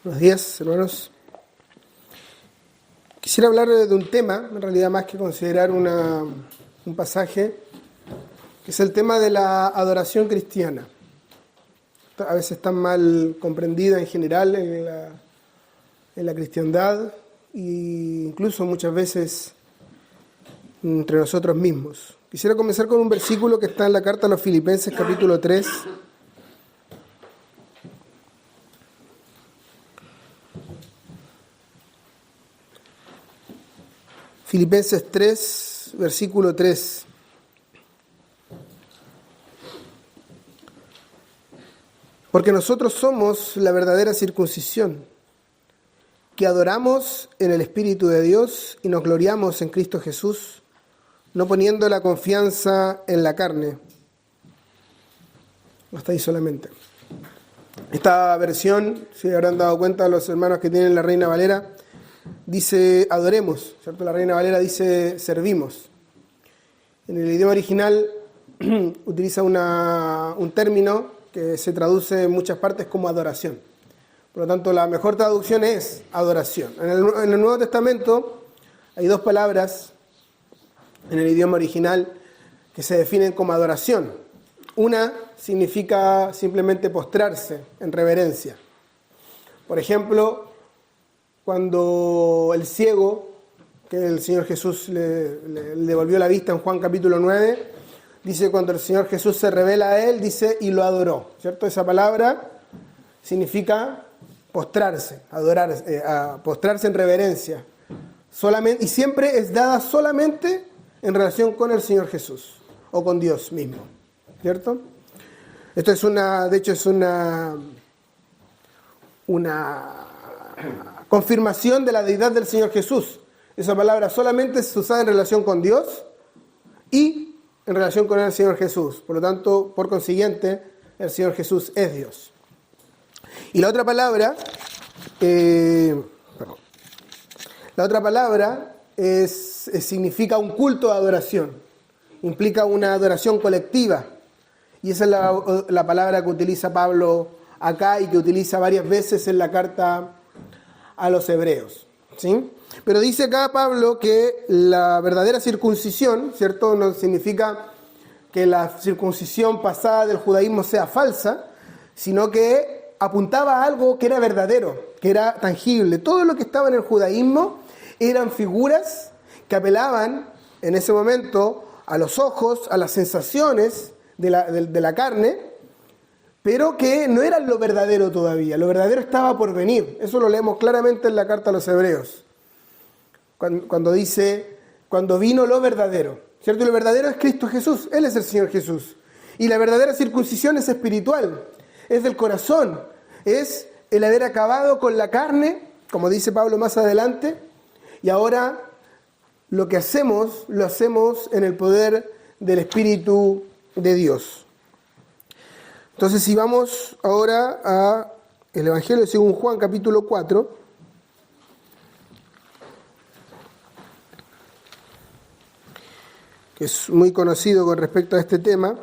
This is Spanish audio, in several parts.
Buenos días, hermanos. Quisiera hablar de un tema, en realidad más que considerar un pasaje, que es el tema de la adoración cristiana. A veces está mal comprendida en general en la cristiandad e incluso muchas veces entre nosotros mismos. Quisiera comenzar con un versículo que está en la carta a los Filipenses, capítulo 3. Filipenses 3, versículo 3. Porque nosotros somos la verdadera circuncisión, que adoramos en el Espíritu de Dios y nos gloriamos en Cristo Jesús, no poniendo la confianza en la carne. Hasta ahí solamente. Esta versión, si habrán dado cuenta los hermanos que tienen la Reina Valera, dice adoremos, ¿cierto? La Reina Valera dice servimos. En el idioma original utiliza un término que se traduce en muchas partes como adoración. Por lo tanto, la mejor traducción es adoración. En el Nuevo Testamento hay dos palabras en el idioma original que se definen como adoración. Una significa simplemente postrarse en reverencia. Por ejemplo, cuando el ciego, que el Señor Jesús le devolvió la vista en Juan capítulo 9, dice cuando el Señor Jesús se revela a él, dice y lo adoró, ¿cierto? Esa palabra significa postrarse, adorar, postrarse en reverencia. Solamente, y siempre es dada solamente en relación con el Señor Jesús o con Dios mismo, ¿cierto? Esto es una confirmación de la deidad del Señor Jesús. Esa palabra solamente es usada en relación con Dios y en relación con el Señor Jesús. Por lo tanto, por consiguiente, el Señor Jesús es Dios. Y la otra palabra, significa un culto de adoración. Implica una adoración colectiva. Y esa es la palabra que utiliza Pablo acá y que utiliza varias veces en la carta a los hebreos, ¿sí? Pero dice acá Pablo que la verdadera circuncisión, ¿cierto? No significa que la circuncisión pasada del judaísmo sea falsa, sino que apuntaba a algo que era verdadero, que era tangible. Todo lo que estaba en el judaísmo eran figuras que apelaban en ese momento a los ojos, a las sensaciones de la carne, pero que no era lo verdadero todavía. Lo verdadero estaba por venir. Eso lo leemos claramente en la carta a los hebreos. Cuando dice, cuando vino lo verdadero, ¿cierto? Y lo verdadero es Cristo Jesús. Él es el Señor Jesús. Y la verdadera circuncisión es espiritual. Es del corazón. Es el haber acabado con la carne, como dice Pablo más adelante. Y ahora lo que hacemos, lo hacemos en el poder del Espíritu de Dios. Entonces, si vamos ahora a el Evangelio según Juan, capítulo 4, que es muy conocido con respecto a este tema.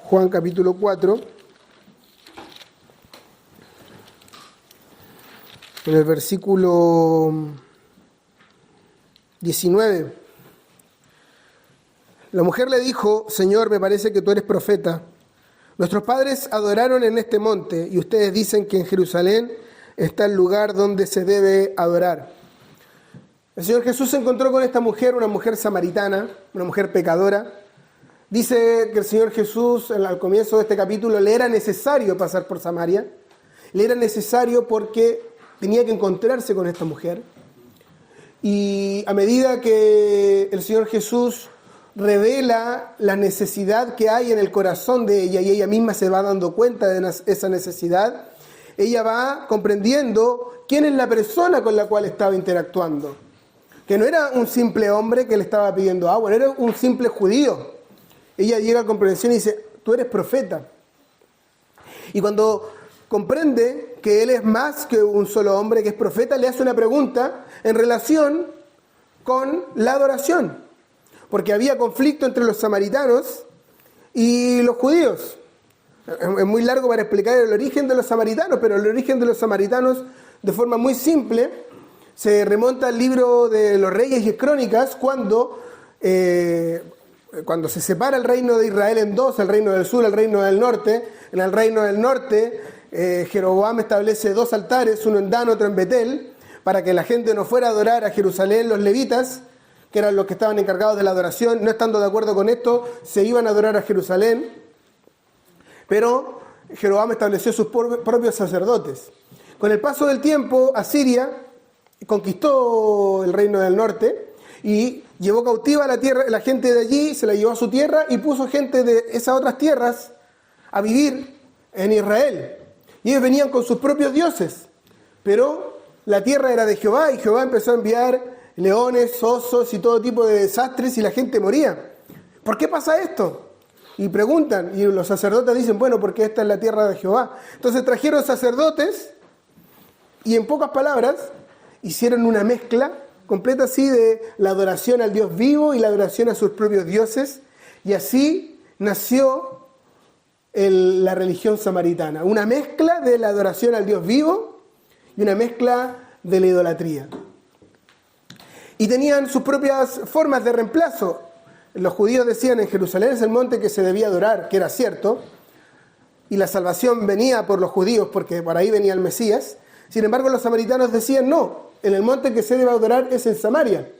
Juan, capítulo 4, en el versículo 19. La mujer le dijo, Señor, me parece que tú eres profeta. Nuestros padres adoraron en este monte y ustedes dicen que en Jerusalén está el lugar donde se debe adorar. El Señor Jesús se encontró con esta mujer, una mujer samaritana, una mujer pecadora. Dice que el Señor Jesús, al comienzo de este capítulo, le era necesario pasar por Samaria. Le era necesario porque tenía que encontrarse con esta mujer. Y a medida que el Señor Jesús revela la necesidad que hay en el corazón de ella y ella misma se va dando cuenta de esa necesidad, ella va comprendiendo quién es la persona con la cual estaba interactuando. Que no era un simple hombre que le estaba pidiendo agua, no era un simple judío. Ella llega a comprensión y dice, tú eres profeta. Y cuando comprende que él es más que un solo hombre, que es profeta, le hace una pregunta en relación con la adoración. Porque había conflicto entre los samaritanos y los judíos. Es muy largo para explicar el origen de los samaritanos, pero el origen de los samaritanos, de forma muy simple, se remonta al libro de los Reyes y Crónicas, cuando se separa el reino de Israel en dos, el reino del sur, el reino del norte. En el reino del norte, Jeroboam establece dos altares, uno en Dan, otro en Betel, para que la gente no fuera a adorar a Jerusalén. Los levitas, que eran los que estaban encargados de la adoración, no estando de acuerdo con esto, se iban a adorar a Jerusalén. Pero Jeroboam estableció sus propios sacerdotes. Con el paso del tiempo, Asiria conquistó el reino del norte y llevó cautiva la gente de allí, se la llevó a su tierra y puso gente de esas otras tierras a vivir en Israel. Y ellos venían con sus propios dioses, pero la tierra era de Jehová y Jehová empezó a enviar leones, osos y todo tipo de desastres y la gente moría. ¿Por qué pasa esto? Y preguntan, y los sacerdotes dicen, bueno, porque esta es la tierra de Jehová. Entonces trajeron sacerdotes y en pocas palabras hicieron una mezcla completa así de la adoración al Dios vivo y la adoración a sus propios dioses, y así nació la religión samaritana, una mezcla de la adoración al Dios vivo y una mezcla de la idolatría. Y tenían sus propias formas de reemplazo. Los judíos decían, en Jerusalén es el monte que se debía adorar, que era cierto, y la salvación venía por los judíos porque por ahí venía el Mesías. Sin embargo, los samaritanos decían, no, en el monte que se debe adorar es en Samaria.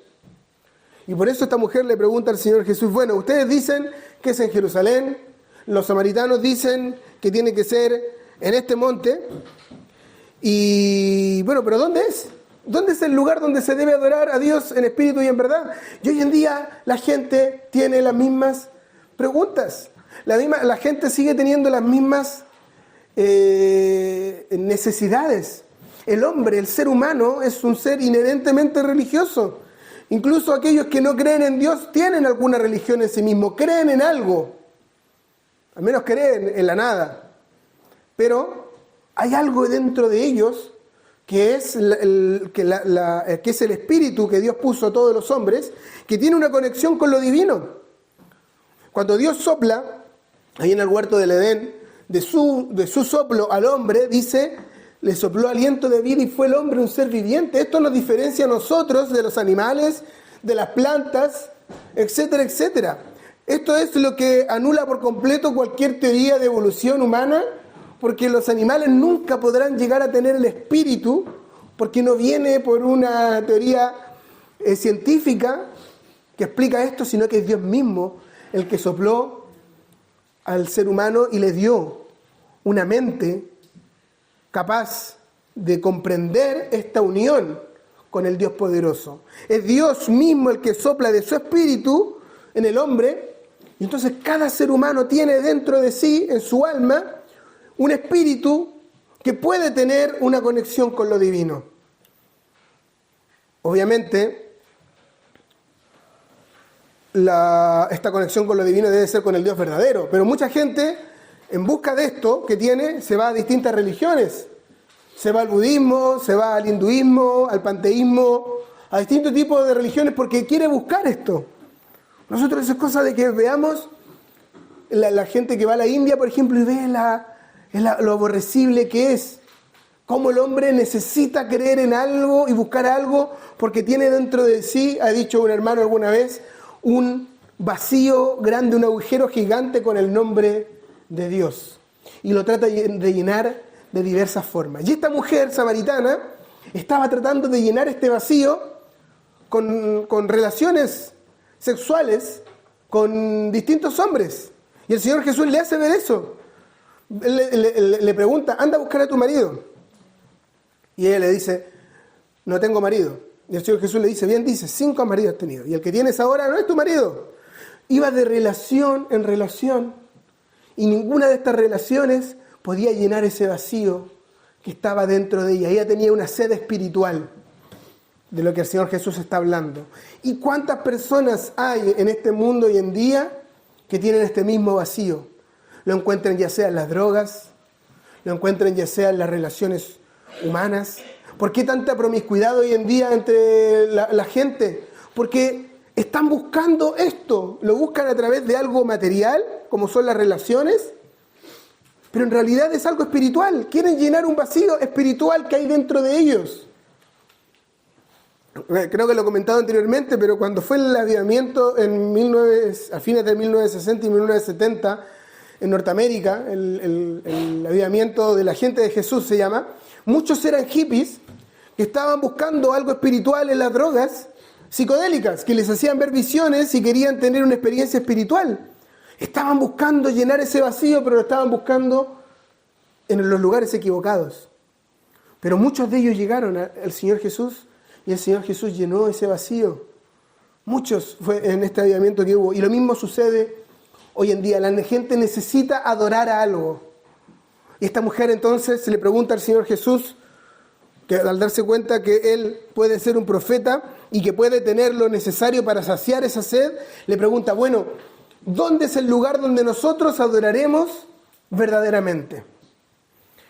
Y por eso esta mujer le pregunta al Señor Jesús, bueno, ustedes dicen que es en Jerusalén, los samaritanos dicen que tiene que ser en este monte, y bueno, pero ¿dónde es? ¿Dónde es el lugar donde se debe adorar a Dios en espíritu y en verdad? Y hoy en día la gente tiene las mismas preguntas. La gente sigue teniendo las mismas necesidades. El hombre, el ser humano, es un ser inherentemente religioso. Incluso aquellos que no creen en Dios tienen alguna religión en sí mismo, creen en algo. Al menos creen en la nada. Pero hay algo dentro de ellos que es el espíritu que Dios puso a todos los hombres, que tiene una conexión con lo divino. Cuando Dios sopla, ahí en el huerto del Edén, de su soplo al hombre, dice, le sopló aliento de vida y fue el hombre un ser viviente. Esto nos diferencia a nosotros de los animales, de las plantas, etcétera, etcétera. Esto es lo que anula por completo cualquier teoría de evolución humana, porque los animales nunca podrán llegar a tener el espíritu, porque no viene por una teoría científica que explica esto, sino que es Dios mismo el que sopló al ser humano y le dio una mente capaz de comprender esta unión con el Dios poderoso. Es Dios mismo el que sopla de su espíritu en el hombre, y entonces cada ser humano tiene dentro de sí, en su alma, un espíritu que puede tener una conexión con lo divino. Obviamente, esta conexión con lo divino debe ser con el Dios verdadero, pero mucha gente, en busca de esto que tiene, se va a distintas religiones. Se va al budismo, se va al hinduismo, al panteísmo, a distintos tipos de religiones porque quiere buscar esto. Nosotros es cosa de que veamos la gente que va a la India, por ejemplo, y ve lo aborrecible que es. Cómo el hombre necesita creer en algo y buscar algo porque tiene dentro de sí, ha dicho un hermano alguna vez, un vacío grande, un agujero gigante con el nombre de Dios. Y lo trata de llenar de diversas formas. Y esta mujer samaritana estaba tratando de llenar este vacío con relaciones sexuales con distintos hombres. Y el Señor Jesús le hace ver eso. Le pregunta, anda a buscar a tu marido. Y ella le dice, no tengo marido. Y el Señor Jesús le dice, bien dices, 5 maridos has tenido. Y el que tienes ahora no es tu marido. Iba de relación en relación. Y ninguna de estas relaciones podía llenar ese vacío que estaba dentro de ella. Ella tenía una sed espiritual de lo que el Señor Jesús está hablando. ¿Y cuántas personas hay en este mundo hoy en día que tienen este mismo vacío? Lo encuentran ya sea en las drogas, lo encuentran ya sea en las relaciones humanas. ¿Por qué tanta promiscuidad hoy en día entre la gente? Porque están buscando esto, lo buscan a través de algo material, como son las relaciones, pero en realidad es algo espiritual. Quieren llenar un vacío espiritual que hay dentro de ellos. Creo que lo he comentado anteriormente, pero cuando fue el avivamiento a fines de 1960 y 1970 en Norteamérica, el avivamiento de la gente de Jesús se llama, muchos eran hippies que estaban buscando algo espiritual en las drogas psicodélicas, que les hacían ver visiones y querían tener una experiencia espiritual. Estaban buscando llenar ese vacío, pero lo estaban buscando en los lugares equivocados. Pero muchos de ellos llegaron al Señor Jesús y el Señor Jesús llenó ese vacío. Muchos fue en este avivamiento que hubo. Y lo mismo sucede hoy en día. La gente necesita adorar a algo. Y esta mujer entonces se le pregunta al Señor Jesús, que al darse cuenta que Él puede ser un profeta y que puede tener lo necesario para saciar esa sed, le pregunta, bueno, ¿dónde es el lugar donde nosotros adoraremos verdaderamente?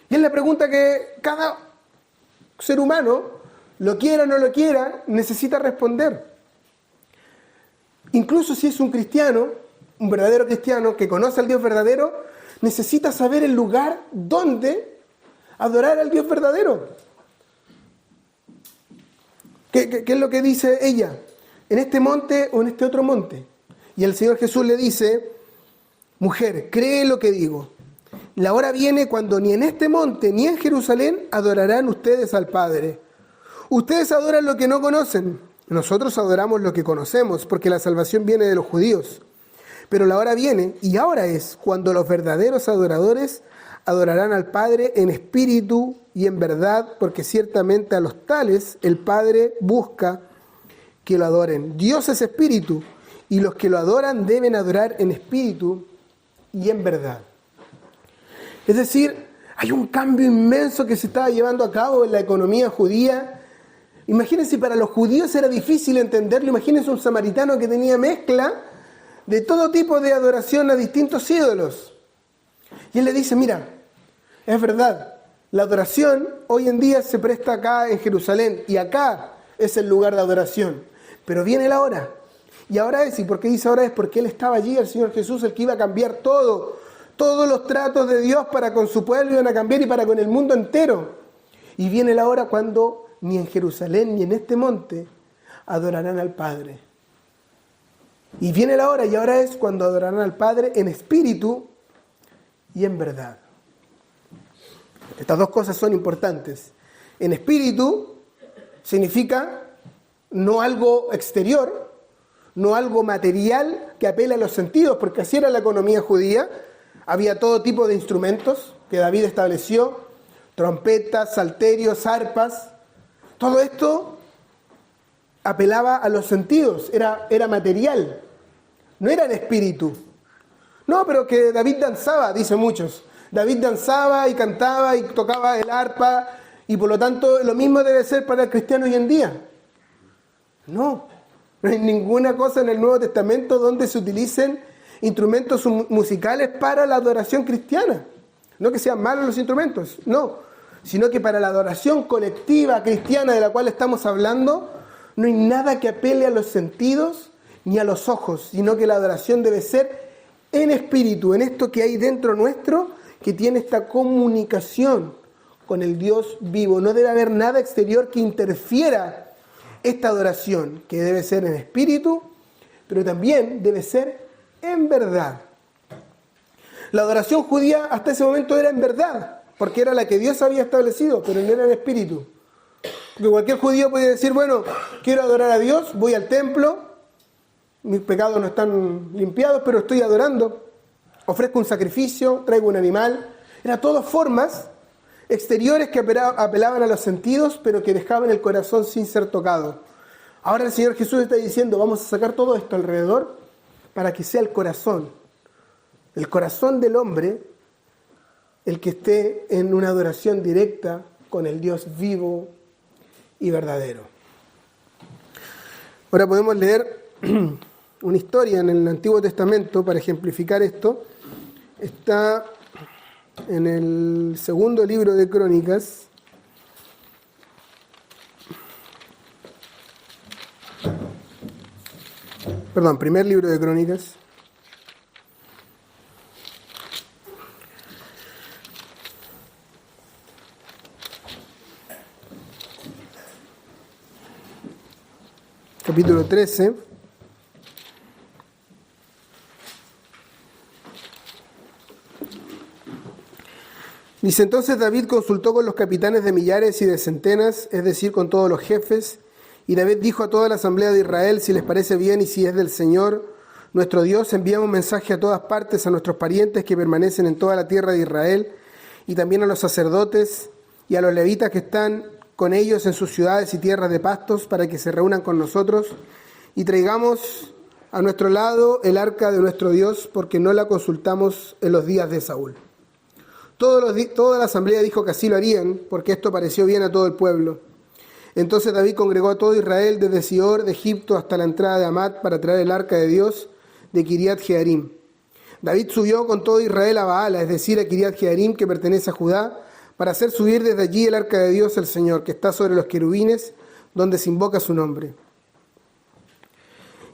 Y es la pregunta que cada ser humano, lo quiera o no lo quiera, necesita responder. Incluso si es un cristiano, un verdadero cristiano que conoce al Dios verdadero, necesita saber el lugar donde adorar al Dios verdadero. ¿Qué es lo que dice ella? ¿En este monte o en este otro monte? Y el Señor Jesús le dice, mujer, cree lo que digo. La hora viene cuando ni en este monte ni en Jerusalén adorarán ustedes al Padre. Ustedes adoran lo que no conocen. Nosotros adoramos lo que conocemos, porque la salvación viene de los judíos. Pero la hora viene, y ahora es, cuando los verdaderos adoradores adorarán al Padre en espíritu y en verdad, porque ciertamente a los tales el Padre busca que lo adoren. Dios es espíritu, y los que lo adoran deben adorar en espíritu y en verdad. Es decir, hay un cambio inmenso que se estaba llevando a cabo en la economía judía. Imagínense, para los judíos era difícil entenderlo. Imagínense un samaritano que tenía mezcla de todo tipo de adoración a distintos ídolos. Y él le dice, mira, es verdad, la adoración hoy en día se presta acá en Jerusalén y acá es el lugar de adoración. Pero viene la hora. Y ahora es, ¿y por qué dice ahora es? Porque Él estaba allí, el Señor Jesús, el que iba a cambiar todo. Todos los tratos de Dios para con su pueblo iban a cambiar y para con el mundo entero. Y viene la hora cuando ni en Jerusalén ni en este monte adorarán al Padre. Y viene la hora, y ahora es cuando adorarán al Padre en espíritu y en verdad. Estas dos cosas son importantes. En espíritu significa no algo exterior, no algo material que apela a los sentidos, porque así era la economía judía. Había todo tipo de instrumentos que David estableció, trompetas, salterios, arpas. Todo esto apelaba a los sentidos, era material, no era en espíritu. No, pero que David danzaba, dicen muchos. David danzaba y cantaba y tocaba el arpa, y por lo tanto lo mismo debe ser para el cristiano hoy en día. No hay ninguna cosa en el Nuevo Testamento donde se utilicen instrumentos musicales para la adoración cristiana. No que sean malos los instrumentos, no, sino que para la adoración colectiva cristiana de la cual estamos hablando, no hay nada que apele a los sentidos ni a los ojos, sino que la adoración debe ser en espíritu, en esto que hay dentro nuestro, que tiene esta comunicación con el Dios vivo. No debe haber nada exterior que interfiera esta adoración, que debe ser en espíritu, pero también debe ser en verdad. La adoración judía hasta ese momento era en verdad, porque era la que Dios había establecido, pero no era en espíritu. Porque cualquier judío puede decir, bueno, quiero adorar a Dios, voy al templo, mis pecados no están limpiados, pero estoy adorando. Ofrezco un sacrificio, traigo un animal. Eran todas formas exteriores que apelaban a los sentidos, pero que dejaban el corazón sin ser tocado. Ahora el Señor Jesús está diciendo, vamos a sacar todo esto alrededor para que sea el corazón del hombre, el que esté en una adoración directa con el Dios vivo y verdadero. Ahora podemos leer una historia en el Antiguo Testamento para ejemplificar esto. Está en el segundo libro de Crónicas. Perdón, primer libro de Crónicas. capítulo 13. Dice, entonces David consultó con los capitanes de millares y de centenas, es decir, con todos los jefes, y David dijo a toda la asamblea de Israel, si les parece bien y si es del Señor, nuestro Dios, enviamos mensaje a todas partes a nuestros parientes que permanecen en toda la tierra de Israel, y también a los sacerdotes y a los levitas que están con ellos en sus ciudades y tierras de pastos, para que se reúnan con nosotros, y traigamos a nuestro lado el arca de nuestro Dios, porque no la consultamos en los días de Saúl. Toda la asamblea dijo que así lo harían, porque esto pareció bien a todo el pueblo. Entonces David congregó a todo Israel desde Sior de Egipto hasta la entrada de Hamat para traer el arca de Dios de Kiriat Jearim. David subió con todo Israel a Baala, es decir, a Kiriat Jearim, que pertenece a Judá, para hacer subir desde allí el arca de Dios el Señor, que está sobre los querubines, donde se invoca su nombre.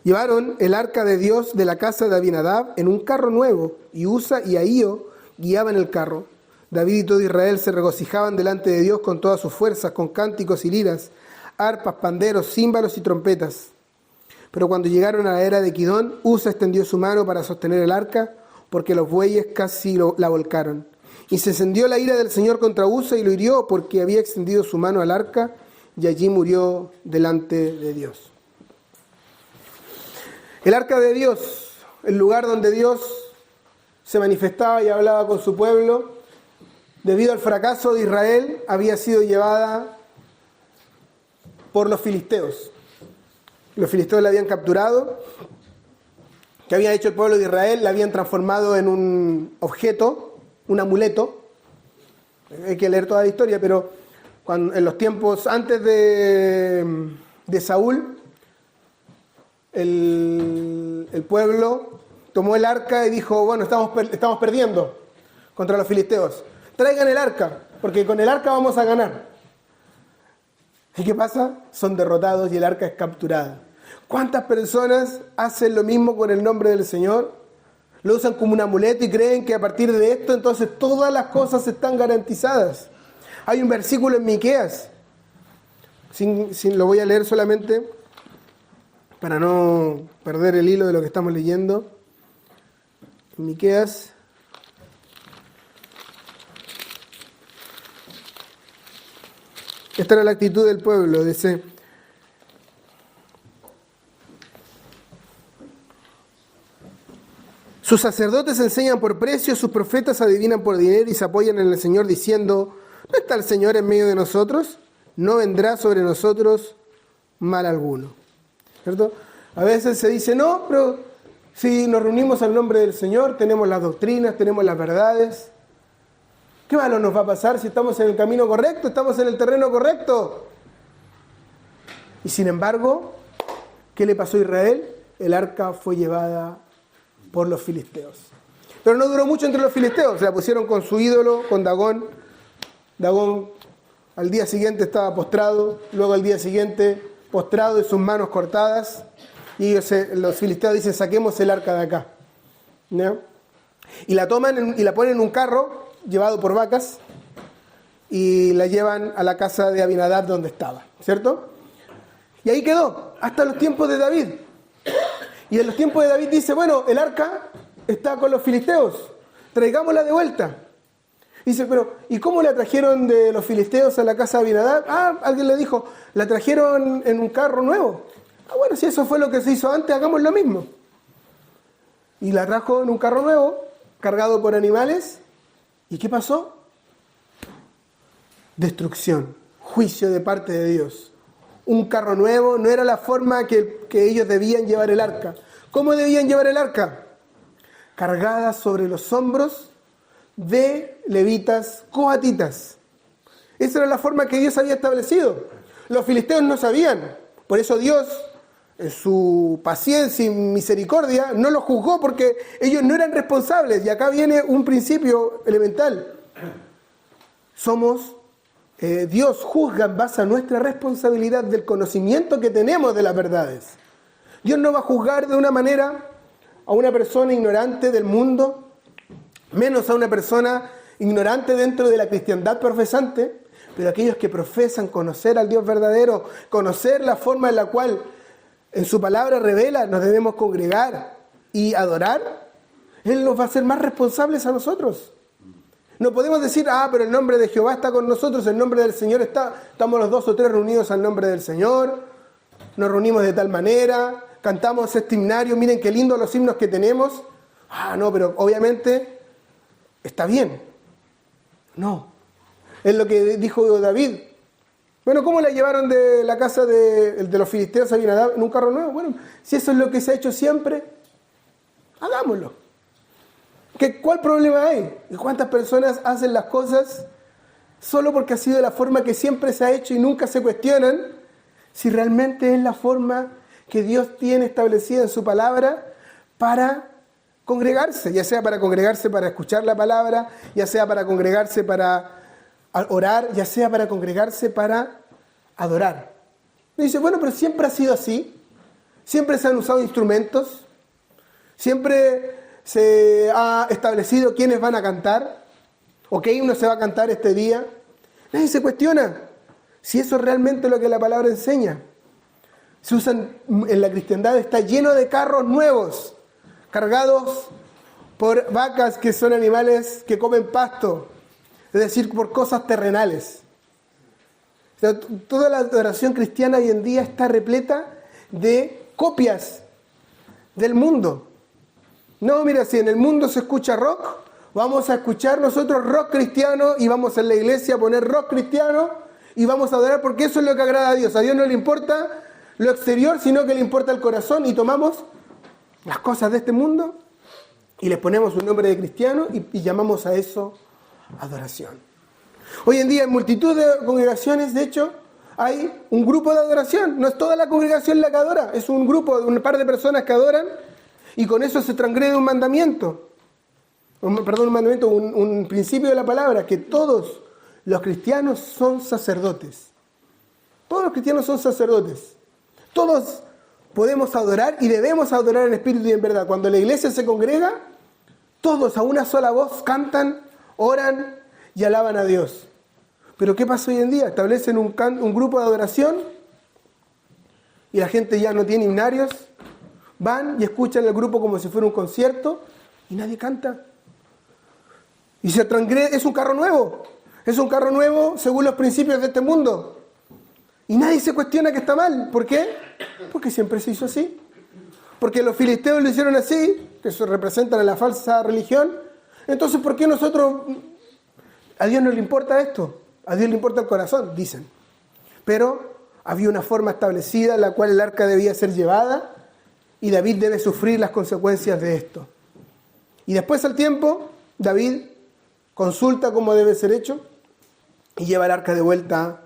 Llevaron el arca de Dios de la casa de Abinadab en un carro nuevo, y Usa y Ahío guiaban el carro. David y todo Israel se regocijaban delante de Dios con todas sus fuerzas, con cánticos y liras, arpas, panderos, címbalos y trompetas. Pero cuando llegaron a la era de Kidón, Usa extendió su mano para sostener el arca, porque los bueyes casi la volcaron. Y se encendió la ira del Señor contra Usa y lo hirió, porque había extendido su mano al arca, y allí murió delante de Dios. El arca de Dios, el lugar donde Dios se manifestaba y hablaba con su pueblo, debido al fracaso de Israel, había sido llevada por los filisteos. Los filisteos la habían capturado. ¿Qué había hecho el pueblo de Israel? La habían transformado en un objeto, un amuleto. Hay que leer toda la historia, pero en los tiempos antes de Saúl, el pueblo tomó el arca y dijo, bueno, estamos perdiendo contra los filisteos. Traigan el arca, porque con el arca vamos a ganar. ¿Y qué pasa? Son derrotados y el arca es capturada. ¿Cuántas personas hacen lo mismo con el nombre del Señor? Lo usan como un amuleto y creen que a partir de esto entonces todas las cosas están garantizadas. Hay un versículo en Miqueas, lo voy a leer solamente para no perder el hilo de lo que estamos leyendo. Miqueas. Esta era la actitud del pueblo, dice: sus sacerdotes enseñan por precio, sus profetas adivinan por dinero y se apoyan en el Señor diciendo, ¿no está el Señor en medio de nosotros? No vendrá sobre nosotros mal alguno. ¿Cierto? A veces se dice, no, pero si nos reunimos al nombre del Señor, tenemos las doctrinas, tenemos las verdades. ¿Qué malo nos va a pasar si estamos en el camino correcto, estamos en el terreno correcto? Y sin embargo, ¿qué le pasó a Israel? El arca fue llevada por los filisteos. Pero no duró mucho entre los filisteos, se la pusieron con su ídolo, con Dagón. Dagón al día siguiente estaba postrado, luego al día siguiente postrado y sus manos cortadas. Y los filisteos dicen, saquemos el arca de acá. ¿No? Y la toman y la ponen en un carro llevado por vacas y la llevan a la casa de Abinadab donde estaba, ¿cierto? Y ahí quedó, hasta los tiempos de David. Y en los tiempos de David dice, bueno, el arca está con los filisteos, traigámosla de vuelta. Dice, pero ¿y cómo la trajeron de los filisteos a la casa de Abinadab? Alguien le dijo, la trajeron en un carro nuevo. Bueno, si eso fue lo que se hizo antes, hagamos lo mismo. Y la trajo en un carro nuevo, cargado por animales. ¿Y qué pasó? Destrucción, juicio de parte de Dios. Un carro nuevo no era la forma que ellos debían llevar el arca. ¿Cómo debían llevar el arca? Cargada sobre los hombros de levitas coatitas. Esa era la forma que Dios había establecido. Los filisteos no sabían. Por eso Dios, en su paciencia y misericordia, no los juzgó porque ellos no eran responsables. Y acá viene un principio elemental. Dios juzga en base a nuestra responsabilidad del conocimiento que tenemos de las verdades. Dios no va a juzgar de una manera a una persona ignorante del mundo, menos a una persona ignorante dentro de la cristiandad profesante, pero aquellos que profesan conocer al Dios verdadero, conocer la forma en la cual en su palabra revela, nos debemos congregar y adorar, Él nos va a hacer más responsables a nosotros. No podemos decir, pero el nombre de Jehová está con nosotros, el nombre del Señor estamos los 2 o 3 reunidos al nombre del Señor, nos reunimos de tal manera, cantamos este himnario, miren qué lindos los himnos que tenemos. No, pero obviamente está bien. No, es lo que dijo David. Bueno, ¿cómo la llevaron de la casa de los filisteos a Abinadab en un carro nuevo? Bueno, si eso es lo que se ha hecho siempre, hagámoslo. ¿Cuál problema hay? ¿Y cuántas personas hacen las cosas solo porque ha sido la forma que siempre se ha hecho y nunca se cuestionan si realmente es la forma que Dios tiene establecida en su palabra para congregarse? Ya sea para congregarse para escuchar la palabra, ya sea para congregarse para orar, ya sea para congregarse para adorar. Y dice, bueno, pero siempre ha sido así. Siempre se han usado instrumentos. Siempre se ha establecido quiénes van a cantar o qué himno se va a cantar este día. Nadie se cuestiona si eso es realmente lo que la palabra enseña. Se usan, en la cristiandad está lleno de carros nuevos, cargados por vacas que son animales que comen pasto, es decir, por cosas terrenales. O sea, toda la adoración cristiana hoy en día está repleta de copias del mundo. No, mira, si en el mundo se escucha rock, vamos a escuchar nosotros rock cristiano y vamos en la iglesia a poner rock cristiano y vamos a adorar porque eso es lo que agrada a Dios. A Dios no le importa lo exterior, sino que le importa el corazón, y tomamos las cosas de este mundo y les ponemos un nombre de cristiano y llamamos a eso adoración. Hoy en día en multitud de congregaciones, de hecho, hay un grupo de adoración. No es toda la congregación la que adora, es un grupo de un par de personas que adoran. Y con eso se transgrede un mandamiento, un principio de la palabra, que todos los cristianos son sacerdotes. Todos los cristianos son sacerdotes. Todos podemos adorar y debemos adorar en espíritu y en verdad. Cuando la iglesia se congrega, todos a una sola voz cantan, oran y alaban a Dios. Pero ¿qué pasa hoy en día? Establecen un grupo de adoración y la gente ya no tiene himnarios. Van y escuchan el grupo como si fuera un concierto y nadie canta. Y se transgrede, es un carro nuevo. Es un carro nuevo según los principios de este mundo. Y nadie se cuestiona que está mal. ¿Por qué? Porque siempre se hizo así. Porque los filisteos lo hicieron así, que eso representan a la falsa religión. Entonces, ¿por qué nosotros? A Dios no le importa esto. A Dios le importa el corazón, dicen. Pero había una forma establecida en la cual el arca debía ser llevada. Y David debe sufrir las consecuencias de esto. Y después al tiempo, David consulta cómo debe ser hecho y lleva el arca de vuelta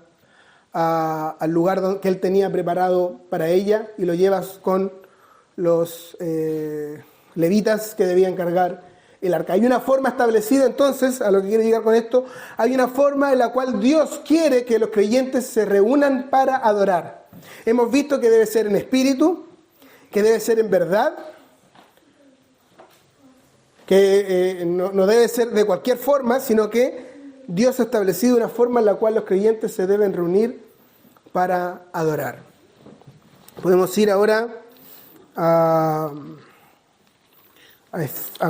al lugar que él tenía preparado para ella y lo lleva con los levitas que debían cargar el arca. Hay una forma establecida entonces, a lo que quiero llegar con esto, hay una forma en la cual Dios quiere que los creyentes se reúnan para adorar. Hemos visto que debe ser en espíritu, que debe ser en verdad, que no debe ser de cualquier forma, sino que Dios ha establecido una forma en la cual los creyentes se deben reunir para adorar. Podemos ir ahora a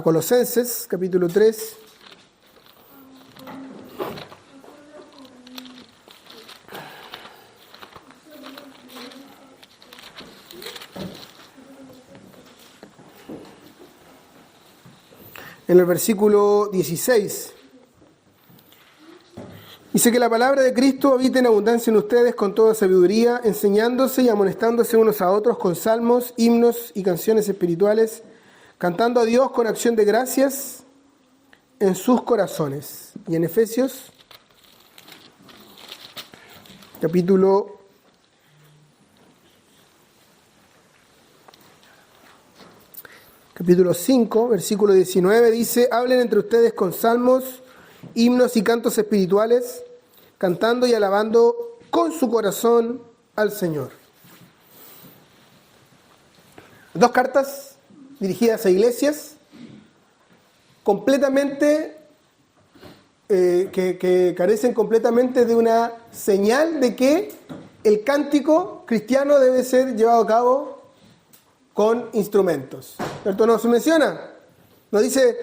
Colosenses, capítulo 3. En el versículo 16. Dice que la palabra de Cristo habita en abundancia en ustedes con toda sabiduría, enseñándose y amonestándose unos a otros con salmos, himnos y canciones espirituales, cantando a Dios con acción de gracias en sus corazones. Y en Efesios, capítulo 5, versículo 19, dice: hablen entre ustedes con salmos, himnos y cantos espirituales, cantando y alabando con su corazón al Señor. 2 cartas dirigidas a iglesias completamente que carecen completamente de una señal de que el cántico cristiano debe ser llevado a cabo con instrumentos. ¿Cierto? No se menciona. No dice,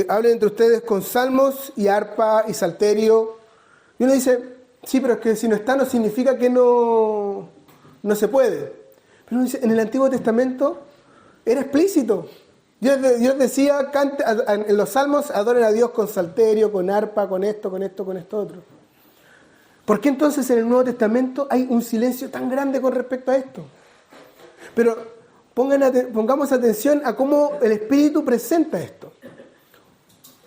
hablen entre ustedes con salmos y arpa y salterio. Y uno dice, sí, pero es que si no está no significa que no se puede. Pero uno dice, en el Antiguo Testamento era explícito. Dios decía, en los salmos adoren a Dios con salterio, con arpa, con esto otro. ¿Por qué entonces en el Nuevo Testamento hay un silencio tan grande con respecto a esto? Pero pongamos atención a cómo el Espíritu presenta esto.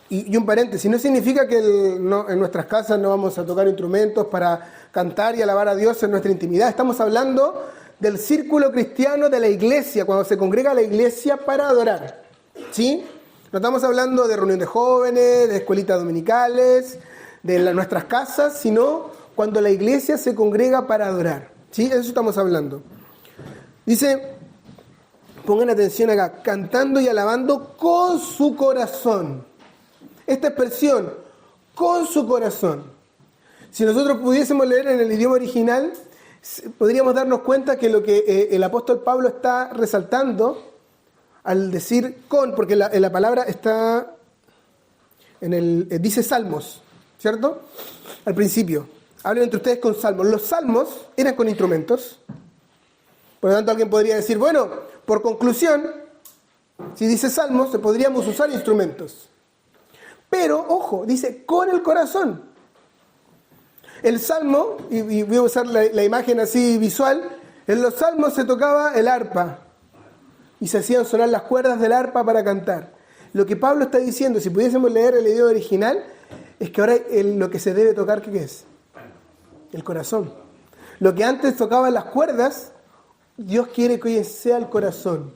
Y un paréntesis, no significa que en nuestras casas no vamos a tocar instrumentos para cantar y alabar a Dios en nuestra intimidad. Estamos hablando del círculo cristiano de la iglesia, cuando se congrega la iglesia para adorar. ¿Sí? No estamos hablando de reunión de jóvenes, de escuelitas dominicales, de nuestras casas, sino cuando la iglesia se congrega para adorar. ¿Sí? Eso estamos hablando. Dice, pongan atención acá, cantando y alabando con su corazón. Esta expresión, con su corazón. Si nosotros pudiésemos leer en el idioma original, podríamos darnos cuenta que lo que el apóstol Pablo está resaltando al decir con, porque la palabra está dice salmos, ¿cierto? Al principio, hablen entre ustedes con salmos. Los salmos eran con instrumentos. Por lo tanto, alguien podría decir, bueno, por conclusión, si dice salmos, podríamos usar instrumentos. Pero, ojo, dice con el corazón. El salmo, y voy a usar la imagen así visual, en los salmos se tocaba el arpa y se hacían sonar las cuerdas del arpa para cantar. Lo que Pablo está diciendo, si pudiésemos leer el idioma original, es que ahora lo que se debe tocar, ¿qué es? El corazón. Lo que antes tocaban las cuerdas, Dios quiere que hoy sea el corazón.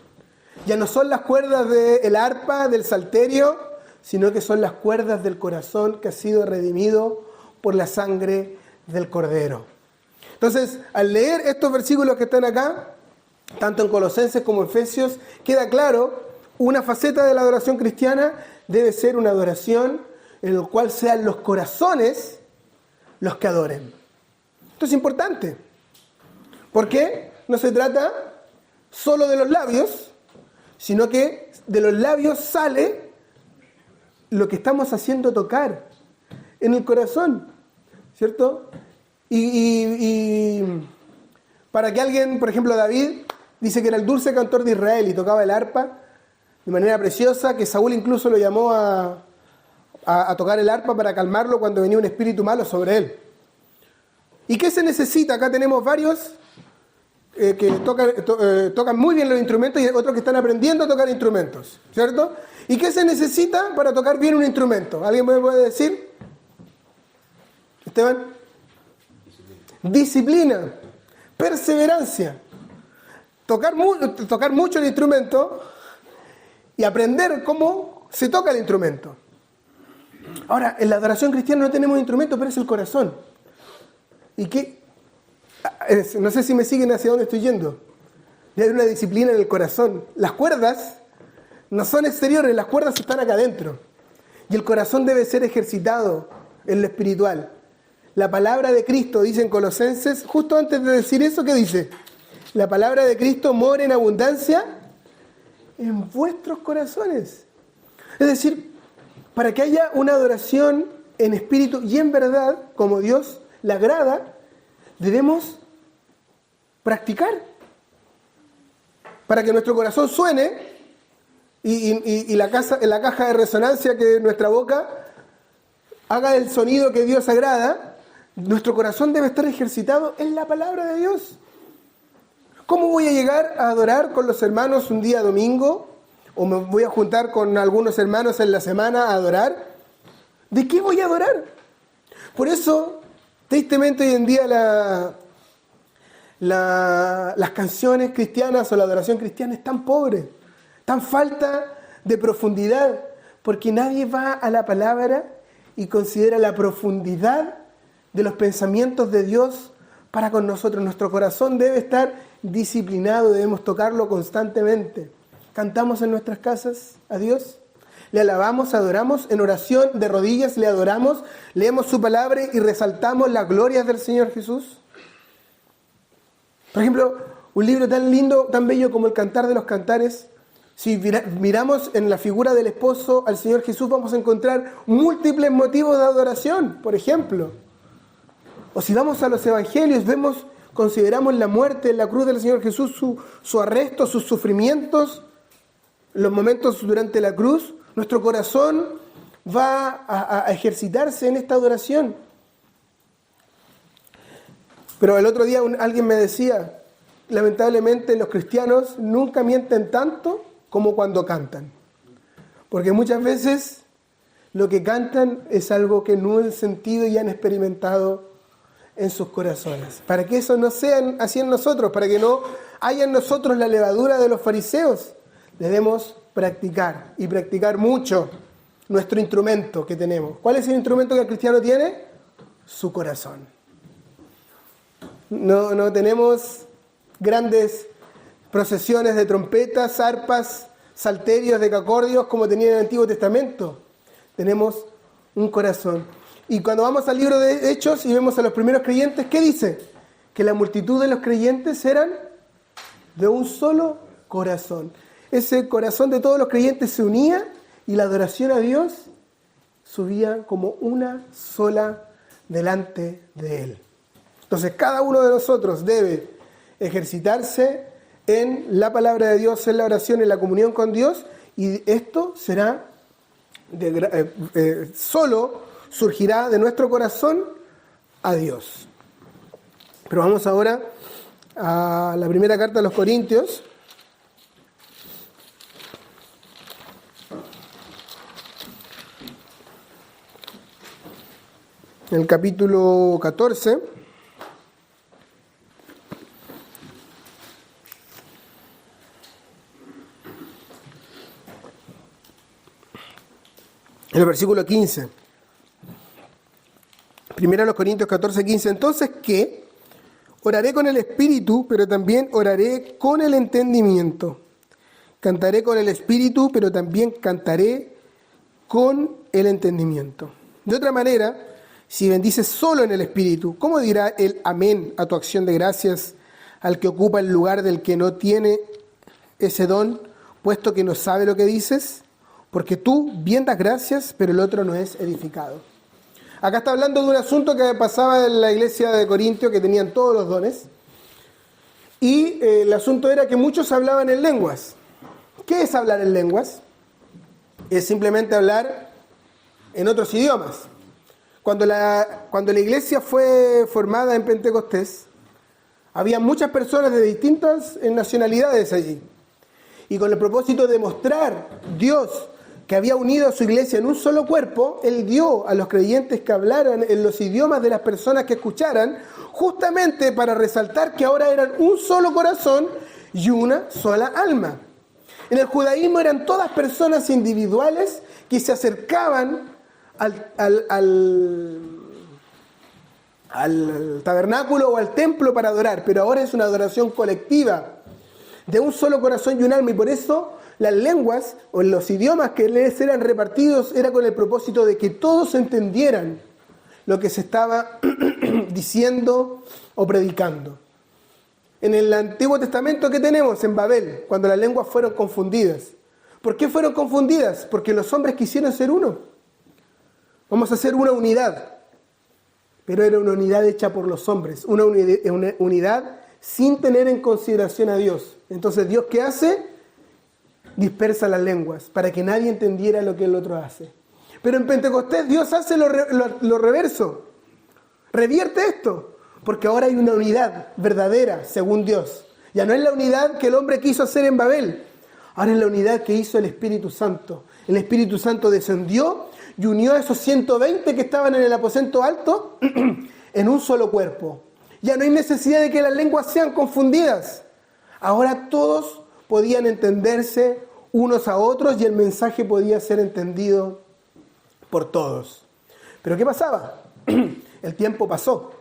Ya no son las cuerdas del arpa, del salterio, sino que son las cuerdas del corazón que ha sido redimido por la sangre del Cordero. Entonces, al leer estos versículos que están acá, tanto en Colosenses como en Efesios, queda claro, una faceta de la adoración cristiana debe ser una adoración en la cual sean los corazones los que adoren. Esto es importante, porque no se trata solo de los labios, sino que de los labios sale lo que estamos haciendo tocar en el corazón, ¿cierto? Y para que alguien, por ejemplo David, dice que era el dulce cantor de Israel y tocaba el arpa de manera preciosa, que Saúl incluso lo llamó a tocar el arpa para calmarlo cuando venía un espíritu malo sobre él. ¿Y qué se necesita? Acá tenemos varios que tocan muy bien los instrumentos y otros que están aprendiendo a tocar instrumentos, ¿cierto? ¿Y qué se necesita para tocar bien un instrumento? ¿Alguien me puede decir? Esteban. Disciplina, perseverancia, tocar mucho el instrumento y aprender cómo se toca el instrumento. Ahora, en la adoración cristiana no tenemos instrumento, pero es el corazón. ¿Y qué? No sé si me siguen hacia dónde estoy yendo. Hay una disciplina en el corazón. Las cuerdas no son exteriores, las cuerdas están acá adentro. Y el corazón debe ser ejercitado en lo espiritual. La palabra de Cristo, dice en Colosenses, justo antes de decir eso, ¿qué dice? La palabra de Cristo mora en abundancia en vuestros corazones. Es decir, para que haya una adoración en espíritu y en verdad, como Dios le agrada, debemos practicar. Para que nuestro corazón suene y en la caja de resonancia que nuestra boca haga el sonido que Dios agrada, nuestro corazón debe estar ejercitado en la palabra de Dios. ¿Cómo voy a llegar a adorar con los hermanos un día domingo? ¿O me voy a juntar con algunos hermanos en la semana a adorar? ¿De qué voy a adorar? Por eso, tristemente hoy en día las canciones cristianas o la adoración cristiana es tan pobre, tan falta de profundidad, porque nadie va a la palabra y considera la profundidad de los pensamientos de Dios para con nosotros. Nuestro corazón debe estar disciplinado, debemos tocarlo constantemente. Cantamos en nuestras casas a Dios, le alabamos, adoramos, en oración de rodillas le adoramos, leemos su palabra y resaltamos las glorias del Señor Jesús. Por ejemplo, Un libro tan lindo, tan bello como el Cantar de los Cantares. Si miramos en la figura del esposo al Señor Jesús, vamos a encontrar múltiples motivos de adoración, por ejemplo. O si vamos a los evangelios, consideramos la muerte en la cruz del Señor Jesús, su arresto, sus sufrimientos, los momentos durante la cruz, nuestro corazón va a ejercitarse en esta adoración. Pero el otro día alguien me decía, lamentablemente los cristianos nunca mienten tanto como cuando cantan. Porque muchas veces lo que cantan es algo que no han sentido y han experimentado en sus corazones. Para que eso no sea así en nosotros, para que no haya en nosotros la levadura de los fariseos, debemos practicar y practicar mucho nuestro instrumento que tenemos. ¿Cuál es el instrumento que el cristiano tiene? Su corazón. No tenemos grandes procesiones de trompetas, arpas, salterios, decacordios como tenía en el Antiguo Testamento. Tenemos un corazón. Y cuando vamos al libro de Hechos y vemos a los primeros creyentes, ¿qué dice? Que la multitud de los creyentes eran de un solo corazón. Ese corazón de todos los creyentes se unía y la adoración a Dios subía como una sola delante de Él. Entonces cada uno de nosotros debe ejercitarse en la palabra de Dios, en la oración, en la comunión con Dios, y esto será solo surgirá de nuestro corazón a Dios. Pero vamos ahora a la primera carta a los Corintios. En el capítulo 14. En el versículo 15. Primero a los Corintios 14, 15. Entonces, ¿qué? Oraré con el espíritu, pero también oraré con el entendimiento. Cantaré con el espíritu, pero también cantaré con el entendimiento. De otra manera, si bendices solo en el espíritu, ¿cómo dirá el amén a tu acción de gracias al que ocupa el lugar del que no tiene ese don, puesto que no sabe lo que dices? Porque tú bien das gracias, pero el otro no es edificado. Acá está hablando de un asunto que pasaba en la iglesia de Corintio, que tenían todos los dones. Y el asunto era que muchos hablaban en lenguas. ¿Qué es hablar en lenguas? Es simplemente hablar en otros idiomas. Cuando la iglesia fue formada en Pentecostés, había muchas personas de distintas nacionalidades allí. Y con el propósito de mostrar Dios que había unido a su iglesia en un solo cuerpo, Él dio a los creyentes que hablaran en los idiomas de las personas que escucharan, justamente para resaltar que ahora eran un solo corazón y una sola alma. En el judaísmo eran todas personas individuales que se acercaban al tabernáculo o al templo para adorar, pero ahora es una adoración colectiva, de un solo corazón y un alma, y por eso las lenguas o los idiomas que les eran repartidos era con el propósito de que todos entendieran lo que se estaba diciendo o predicando. En el Antiguo Testamento, ¿qué tenemos? En Babel, cuando las lenguas fueron confundidas. ¿Por qué fueron confundidas? Porque los hombres quisieron ser uno. Vamos a hacer una unidad. Pero era una unidad hecha por los hombres, una unidad sin tener en consideración a Dios. Entonces, ¿Dios qué hace? Dispersa las lenguas para que nadie entendiera lo que el otro hace. Pero en Pentecostés Dios hace lo reverso. Revierte esto, porque ahora hay una unidad verdadera según Dios. Ya no es la unidad que el hombre quiso hacer en Babel, ahora es la unidad que hizo el Espíritu Santo. El Espíritu Santo descendió y unió a esos 120 que estaban en el aposento alto en un solo cuerpo. Ya no hay necesidad de que las lenguas sean confundidas. Ahora todos podían entenderse unos a otros y el mensaje podía ser entendido por todos. Pero ¿qué pasaba? El tiempo pasó.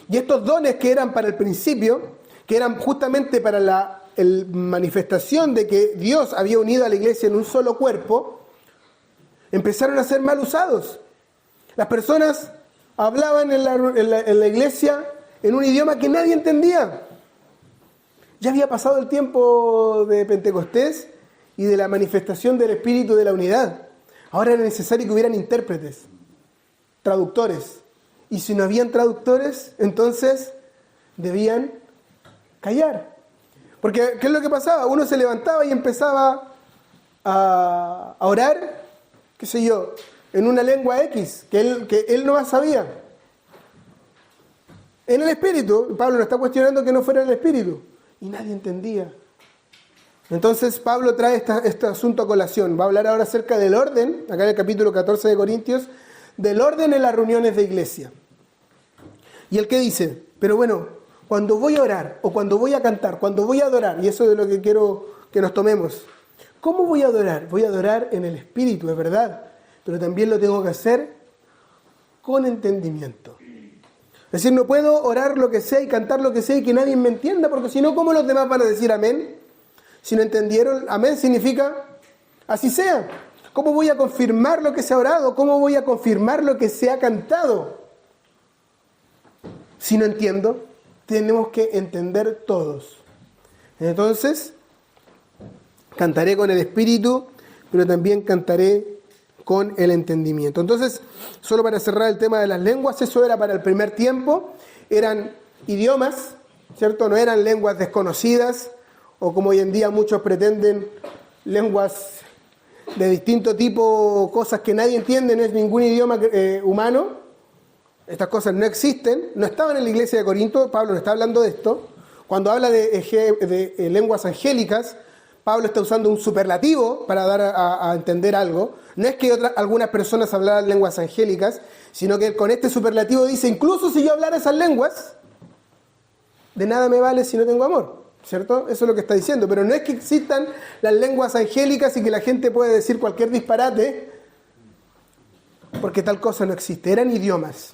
Y estos dones que eran para el principio, que eran justamente para la manifestación de que Dios había unido a la iglesia en un solo cuerpo, empezaron a ser mal usados. Las personas hablaban en la iglesia en un idioma que nadie entendía. Ya había pasado el tiempo de Pentecostés y de la manifestación del Espíritu de la unidad. Ahora era necesario que hubieran intérpretes, traductores. Y si no habían traductores, entonces debían callar. Porque, ¿qué es lo que pasaba? Uno se levantaba y empezaba a orar, qué sé yo, en una lengua X, que él no sabía. En el Espíritu, Pablo no está cuestionando que no fuera en el Espíritu. Y nadie entendía. Entonces Pablo trae este asunto a colación. Va a hablar ahora acerca del orden, acá en el capítulo 14 de Corintios, del orden en las reuniones de iglesia. Y el que dice, pero bueno, cuando voy a orar, o cuando voy a cantar, cuando voy a adorar, y eso es de lo que quiero que nos tomemos. ¿Cómo voy a adorar? Voy a adorar en el Espíritu, es verdad, pero también lo tengo que hacer con entendimiento. Es decir, no puedo orar lo que sea y cantar lo que sea y que nadie me entienda, porque si no, ¿cómo los demás van a decir amén? Si no entendieron, amén significa así sea. ¿Cómo voy a confirmar lo que se ha orado? ¿Cómo voy a confirmar lo que se ha cantado? Si no entiendo, tenemos que entender todos. Entonces, cantaré con el Espíritu, pero también cantaré con el entendimiento. Entonces, solo para cerrar el tema de las lenguas, eso era para el primer tiempo, eran idiomas, ¿cierto? No eran lenguas desconocidas, o como hoy en día muchos pretenden, lenguas de distinto tipo, cosas que nadie entiende, no es ningún idioma humano. Estas cosas no existen, no estaban en la iglesia de Corinto, Pablo no está hablando de esto. Cuando habla de lenguas angélicas, Pablo está usando un superlativo para dar a entender algo. No es que algunas personas hablaran lenguas angélicas, sino que con este superlativo dice, incluso si yo hablara esas lenguas, de nada me vale si no tengo amor, ¿cierto? Eso es lo que está diciendo. Pero no es que existan las lenguas angélicas y que la gente puede decir cualquier disparate, porque tal cosa no existe. Eran idiomas,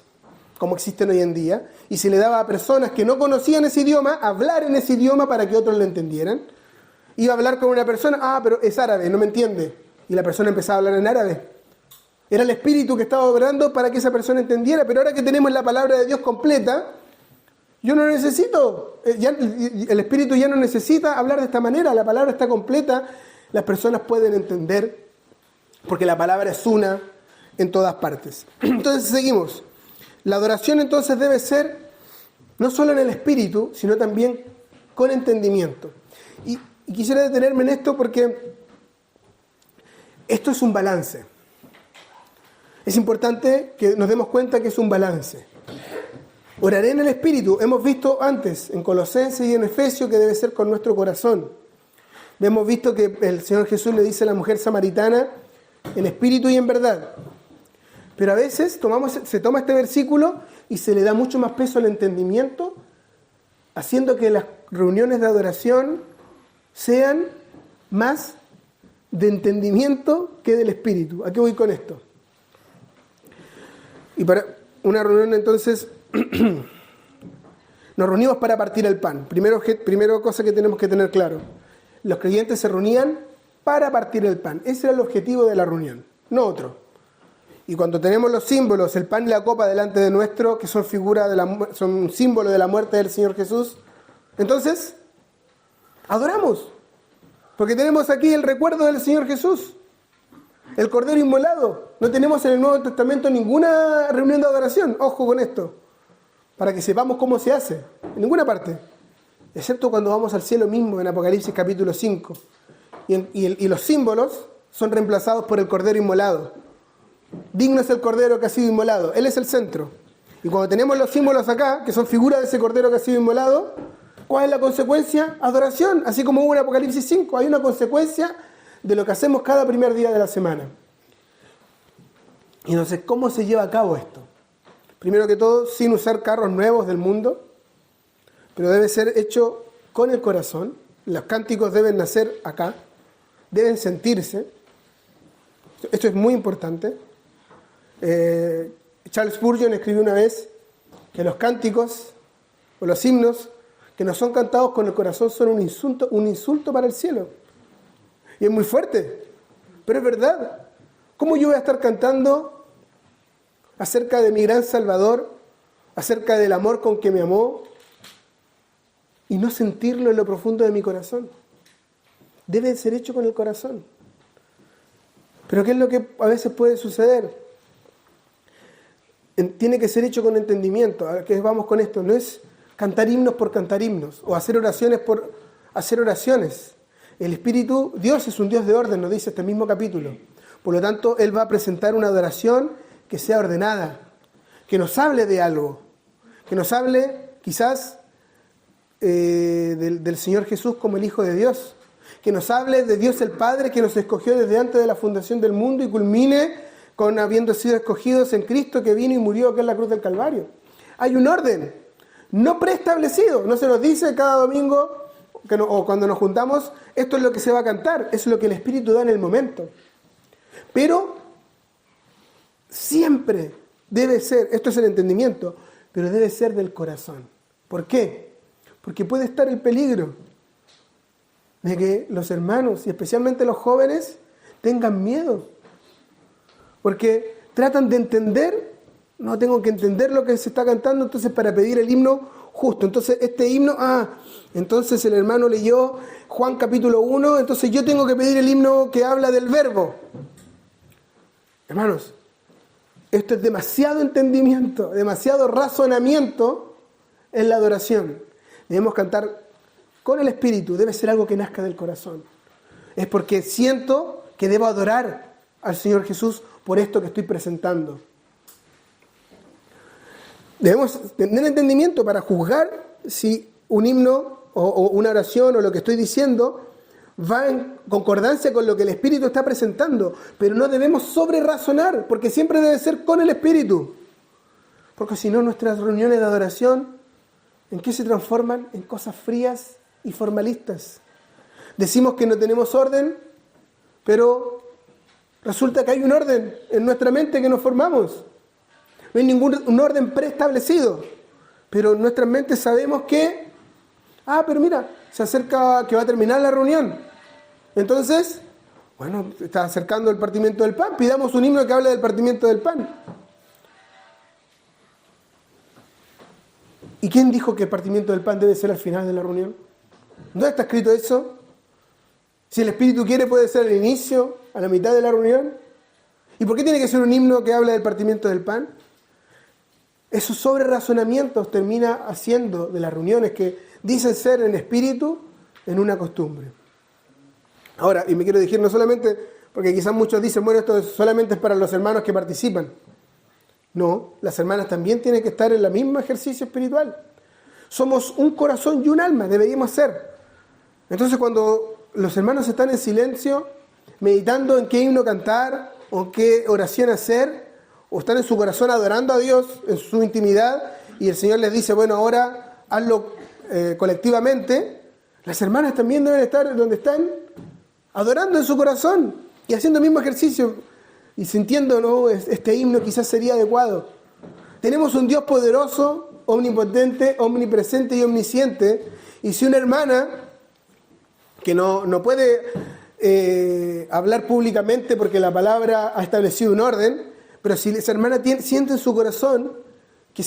como existen hoy en día, y se le daba a personas que no conocían ese idioma, hablar en ese idioma para que otros lo entendieran. Iba a hablar con una persona, pero es árabe, no me entiende. Y la persona empezaba a hablar en árabe. Era el Espíritu que estaba obrando para que esa persona entendiera, pero ahora que tenemos la palabra de Dios completa, yo no necesito, el Espíritu ya no necesita hablar de esta manera, la palabra está completa, las personas pueden entender, porque la palabra es una en todas partes. Entonces seguimos. La adoración entonces debe ser no solo en el Espíritu, sino también con entendimiento. Y quisiera detenerme en esto porque esto es un balance. Es importante que nos demos cuenta que es un balance. Oraré en el Espíritu. Hemos visto antes en Colosenses y en Efesios que debe ser con nuestro corazón. Hemos visto que el Señor Jesús le dice a la mujer samaritana en espíritu y en verdad. Pero a veces se toma este versículo y se le da mucho más peso al entendimiento, haciendo que las reuniones de adoración sean más de entendimiento que del espíritu. ¿A qué voy con esto? Y para una reunión entonces nos reunimos para partir el pan. Primero cosa que tenemos que tener claro. Los creyentes se reunían para partir el pan. Ese era el objetivo de la reunión, no otro. Y cuando tenemos los símbolos, el pan y la copa delante de nuestro, que son son un símbolo de la muerte del Señor Jesús, entonces adoramos. Porque tenemos aquí el recuerdo del Señor Jesús, el Cordero inmolado. No tenemos en el Nuevo Testamento ninguna reunión de adoración. Ojo con esto, para que sepamos cómo se hace. En ninguna parte. Excepto cuando vamos al cielo mismo en Apocalipsis capítulo 5. Y los símbolos son reemplazados por el Cordero inmolado. Digno es el Cordero que ha sido inmolado. Él es el centro. Y cuando tenemos los símbolos acá, que son figuras de ese Cordero que ha sido inmolado, ¿cuál es la consecuencia? Adoración. Así como hubo en Apocalipsis 5, hay una consecuencia de lo que hacemos cada primer día de la semana. Y entonces, ¿cómo se lleva a cabo esto? Primero que todo, sin usar carros nuevos del mundo, pero debe ser hecho con el corazón. Los cánticos deben nacer acá, deben sentirse. Esto es muy importante. Charles Spurgeon escribió una vez que los cánticos o los himnos que no son cantados con el corazón son un insulto para el cielo. Y es muy fuerte, pero es verdad. ¿Cómo yo voy a estar cantando acerca de mi gran Salvador, acerca del amor con que me amó, y no sentirlo en lo profundo de mi corazón. Debe ser hecho con el corazón. Pero ¿qué es lo que a veces puede suceder? Tiene que ser hecho con entendimiento. ¿A qué vamos con esto? No es cantar himnos por cantar himnos o hacer oraciones por hacer oraciones. El Espíritu, Dios es un Dios de orden, nos dice este mismo capítulo. Por lo tanto, Él va a presentar una adoración que sea ordenada, que nos hable de algo, que nos hable quizás del Señor Jesús como el Hijo de Dios, que nos hable de Dios el Padre que nos escogió desde antes de la fundación del mundo y culmine con habiendo sido escogidos en Cristo que vino y murió acá en la cruz del Calvario. Hay un orden no preestablecido, no se nos dice cada domingo o cuando nos juntamos, esto es lo que se va a cantar, es lo que el Espíritu da en el momento. Pero siempre debe ser, esto es el entendimiento, pero debe ser del corazón. ¿Por qué? Porque puede estar el peligro de que los hermanos, y especialmente los jóvenes, tengan miedo. Porque tratan de entender, no tengo que entender lo que se está cantando, entonces para pedir el himno justo. Entonces este himno, entonces el hermano leyó Juan capítulo 1, entonces yo tengo que pedir el himno que habla del verbo. Hermanos, esto es demasiado entendimiento, demasiado razonamiento en la adoración. Debemos cantar con el Espíritu, debe ser algo que nazca del corazón. Es porque siento que debo adorar al Señor Jesús por esto que estoy presentando. Debemos tener entendimiento para juzgar si un himno o una oración o lo que estoy diciendo va en concordancia con lo que el Espíritu está presentando, pero no debemos sobrerazonar, porque siempre debe ser con el Espíritu. Porque si no, nuestras reuniones de adoración, ¿en qué se transforman? En cosas frías y formalistas. Decimos que no tenemos orden, pero resulta que hay un orden en nuestra mente que nos formamos. No hay un orden preestablecido, pero en nuestras mentes sabemos que, pero mira, se acerca que va a terminar la reunión. Entonces, bueno, está acercando el partimiento del pan, pidamos un himno que hable del partimiento del pan. ¿Y quién dijo que el partimiento del pan debe ser al final de la reunión? ¿Dónde está escrito eso? Si el Espíritu quiere, puede ser al inicio, a la mitad de la reunión. ¿Y por qué tiene que ser un himno que habla del partimiento del pan? Esos sobrerazonamientos termina haciendo de las reuniones que dicen ser en espíritu, en una costumbre. Ahora, y me quiero dirigir no solamente, porque quizás muchos dicen, bueno, esto solamente es para los hermanos que participan. No, las hermanas también tienen que estar en el mismo ejercicio espiritual. Somos un corazón y un alma, deberíamos ser. Entonces cuando los hermanos están en silencio, meditando en qué himno cantar, o qué oración hacer, o están en su corazón adorando a Dios, en su intimidad, y el Señor les dice, bueno, ahora hazlo colectivamente, las hermanas también deben estar donde están, adorando en su corazón, y haciendo el mismo ejercicio, y sintiendo, ¿no? Este himno quizás sería adecuado. Tenemos un Dios poderoso, omnipotente, omnipresente y omnisciente, y si una hermana que no puede hablar públicamente porque la palabra ha establecido un orden, pero si esa hermana siente en su corazón que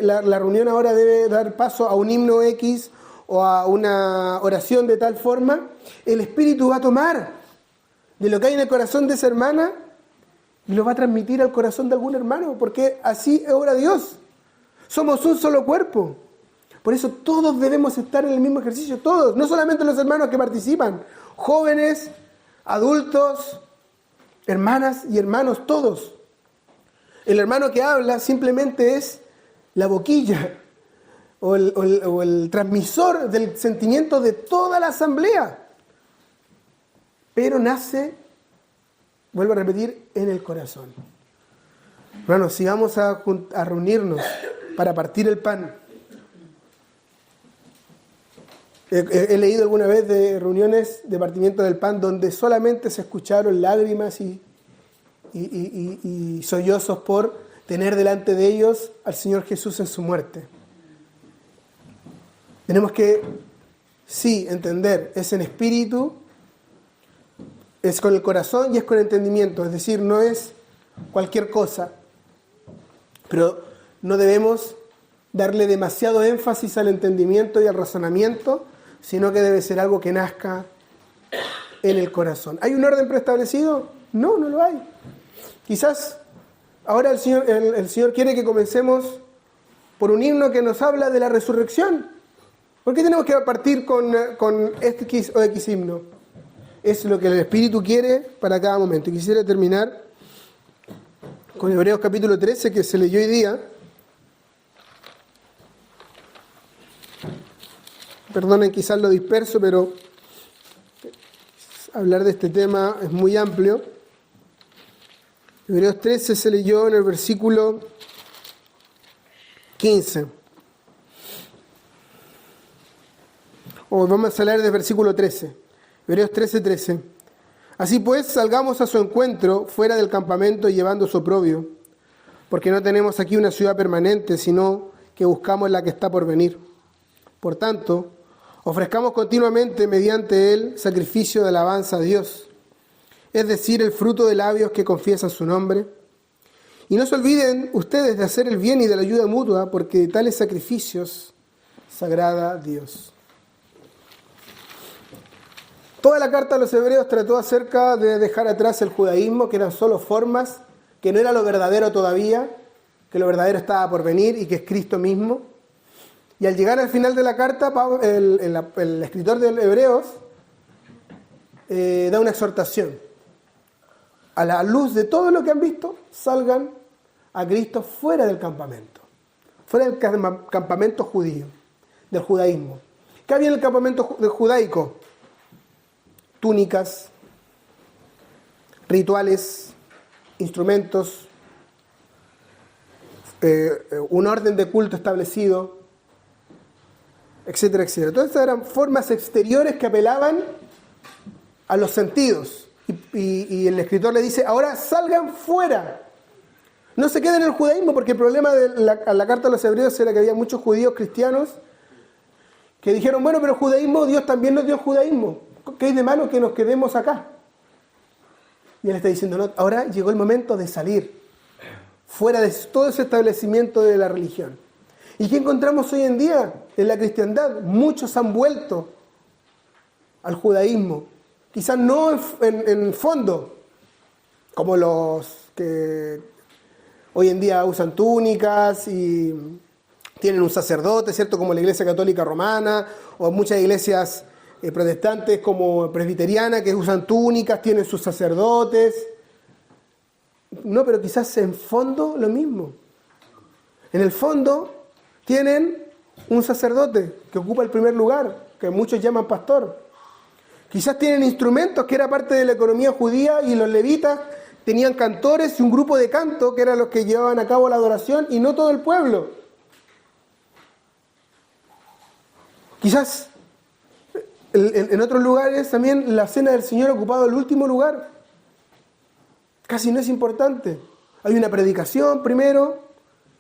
la reunión ahora debe dar paso a un himno X o a una oración de tal forma, el Espíritu va a tomar de lo que hay en el corazón de esa hermana y lo va a transmitir al corazón de algún hermano, porque así obra Dios. Somos un solo cuerpo. Por eso todos debemos estar en el mismo ejercicio, todos, no solamente los hermanos que participan, jóvenes, adultos, hermanas y hermanos, todos. El hermano que habla simplemente es la boquilla o el transmisor del sentimiento de toda la asamblea. Pero nace, vuelvo a repetir, en el corazón. Hermanos, si vamos a reunirnos para partir el pan, he leído alguna vez de reuniones de partimiento del pan donde solamente se escucharon lágrimas y sollozos por tener delante de ellos al Señor Jesús en su muerte. Tenemos que, sí, entender, es en espíritu, es con el corazón y es con el entendimiento, es decir, no es cualquier cosa, pero no debemos darle demasiado énfasis al entendimiento y al razonamiento, sino que debe ser algo que nazca en el corazón. ¿Hay un orden preestablecido? No, no lo hay. Quizás ahora el Señor quiere que comencemos por un himno que nos habla de la resurrección. ¿Por qué tenemos que partir con X o X himno? Es lo que el Espíritu quiere para cada momento. Y quisiera terminar con Hebreos capítulo 13, que se leyó hoy día. Perdonen quizás lo disperso, pero hablar de este tema es muy amplio. Hebreos 13 se leyó en el versículo 15. O vamos a leer del versículo 13. Hebreos 13:13. Así pues, salgamos a su encuentro fuera del campamento llevando su oprobio, porque no tenemos aquí una ciudad permanente, sino que buscamos la que está por venir. Por tanto, ofrezcamos continuamente mediante él sacrificio de alabanza a Dios, es decir, el fruto de labios que confiesan su nombre. Y no se olviden ustedes de hacer el bien y de la ayuda mutua, porque de tales sacrificios se agrada a Dios. Toda la carta a los hebreos trató acerca de dejar atrás el judaísmo, que eran solo formas, que no era lo verdadero todavía, que lo verdadero estaba por venir y que es Cristo mismo. Y al llegar al final de la carta, el escritor de Hebreos da una exhortación. A la luz de todo lo que han visto, salgan a Cristo fuera del campamento judío, del judaísmo. ¿Qué había en el campamento judaico? Túnicas, rituales, instrumentos, un orden de culto establecido, etcétera, etcétera. Todas estas eran formas exteriores que apelaban a los sentidos. Y el escritor le dice, ahora salgan fuera. No se queden en el judaísmo, porque el problema de la carta a los hebreos era que había muchos judíos cristianos que dijeron, bueno, pero el judaísmo, Dios también nos dio judaísmo. ¿Qué hay de malo que nos quedemos acá? Y él está diciendo, no, ahora llegó el momento de salir fuera de todo ese establecimiento de la religión. ¿Y qué encontramos hoy en día en la cristiandad? Muchos han vuelto al judaísmo. Quizás no en fondo, como los que hoy en día usan túnicas y tienen un sacerdote, ¿cierto? Como la Iglesia Católica Romana, o muchas iglesias protestantes como presbiteriana que usan túnicas, tienen sus sacerdotes. No, pero quizás en fondo lo mismo. En el fondo tienen un sacerdote que ocupa el primer lugar, que muchos llaman pastor. Quizás tienen instrumentos que era parte de la economía judía y los levitas tenían cantores y un grupo de canto que eran los que llevaban a cabo la adoración y no todo el pueblo. Quizás en otros lugares también la cena del Señor ha ocupado el último lugar. Casi no es importante. Hay una predicación primero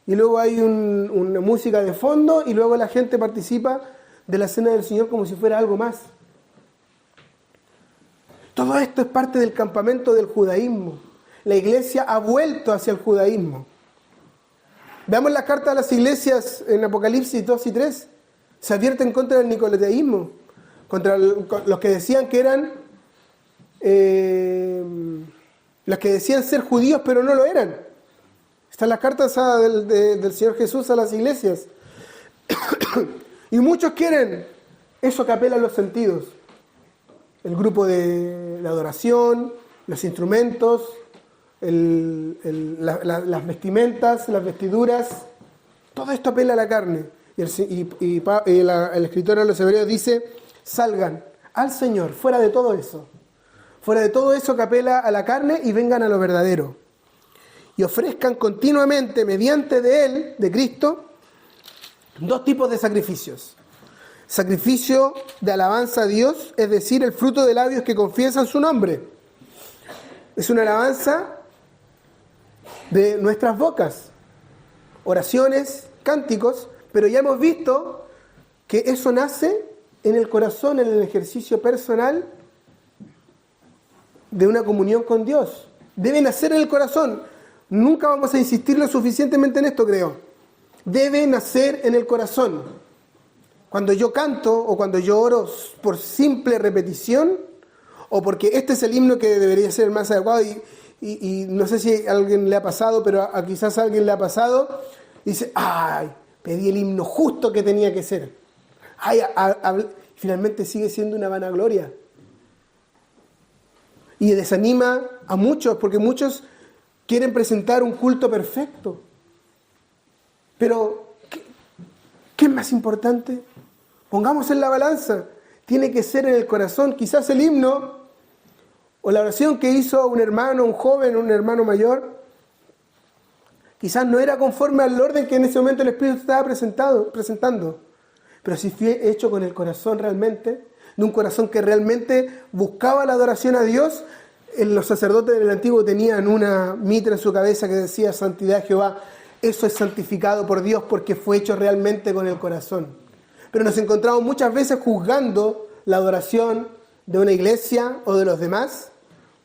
y luego hay una música de fondo y luego la gente participa de la cena del Señor como si fuera algo más. Todo esto es parte del campamento del judaísmo. La iglesia ha vuelto hacia el judaísmo. Veamos la carta a las iglesias en Apocalipsis 2 y 3. Se advierte en contra del nicolaísmo, contra los que decían que eran, los que decían ser judíos pero no lo eran. Están las cartas del Señor Jesús a las iglesias. Y muchos quieren eso que apela a los sentidos. El grupo de la adoración, los instrumentos, las vestimentas, las vestiduras, todo esto apela a la carne. Y el escritor a los hebreos dice, salgan al Señor, fuera de todo eso que apela a la carne y vengan a lo verdadero. Y ofrezcan continuamente, mediante de Él, de Cristo, dos tipos de sacrificios. Sacrificio de alabanza a Dios, es decir, el fruto de labios que confiesan su nombre. Es una alabanza de nuestras bocas, oraciones, cánticos, pero ya hemos visto que eso nace en el corazón, en el ejercicio personal de una comunión con Dios. Debe nacer en el corazón. Nunca vamos a insistir lo suficientemente en esto, creo. debe nacer en el corazón. Cuando yo canto o cuando yo oro por simple repetición, o porque este es el himno que debería ser el más adecuado, y no sé si a alguien le ha pasado, pero quizás a alguien le ha pasado, dice, ¡ay! Pedí el himno justo que tenía que ser. ¡Ay! Finalmente sigue siendo una vanagloria. Y desanima a muchos, porque muchos quieren presentar un culto perfecto. Pero, ¿qué es más importante? Pongamos en la balanza. Tiene que ser en el corazón. Quizás el himno o la oración que hizo un hermano, un joven, un hermano mayor, quizás no era conforme al orden que en ese momento el Espíritu estaba presentando. Pero si fue hecho con el corazón realmente, de un corazón que realmente buscaba la adoración a Dios. Los sacerdotes del Antiguo tenían una mitra en su cabeza que decía santidad a Jehová. Eso es santificado por Dios porque fue hecho realmente con el corazón. Pero nos encontramos muchas veces juzgando la adoración de una iglesia o de los demás